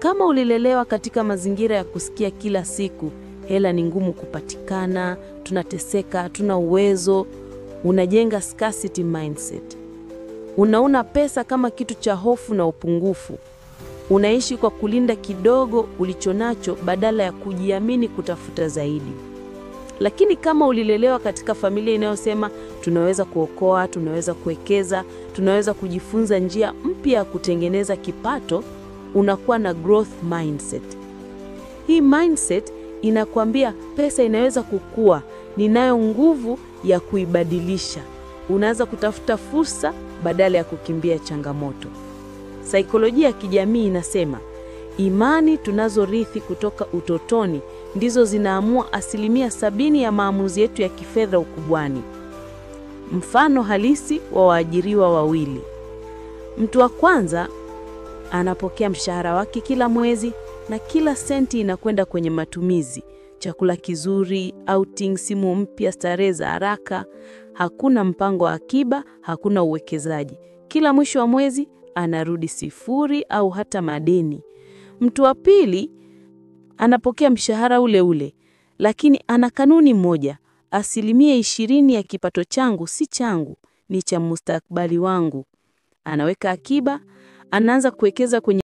Kama ulilelewa katika mazingira ya kusikia kila siku, hela ni ngumu kupatikana, tunateseka, hatuna uwezo, unajenga scarcity mindset. Unaona pesa kama kitu cha hofu na upungufu. Unaishi kwa kulinda kidogo ulichonacho badala ya kujiamini kutafuta zaidi. Lakini kama ulilelewa katika familia inayosema tunaweza kuokoa, tunaweza kuwekeza, tunaweza kujifunza njia mpya ya kutengeneza kipato, unakuwa na growth mindset. Hii mindset inakwambia pesa inaweza kukua, ninayo nguvu ya kuibadilisha. Unaanza kutafuta fursa badala ya kukimbia changamoto. Saikolojia ya kijamii inasema imani tunazorithi kutoka utotoni ndizo zinaamua 70% ya maamuzi yetu ya kifedha ukubwani. Mfano halisi wa waajiriwa wawili. Mtu wa kwanza anapokea mshahara wake kila mwezi na kila senti inakwenda kwenye matumizi, chakula kizuri, outing, simu mpya, starehe za haraka. Hakuna mpango wa akiba, hakuna uwekezaji. Kila mwisho wa mwezi anarudi sifuri au hata madeni. Mtu wa pili anapokea mshahara ule ule, lakini ana kanuni moja: 20% ya kipato changu si changu, ni cha mustakabali wangu. Anaweka akiba, anaanza kuwekeza kwenye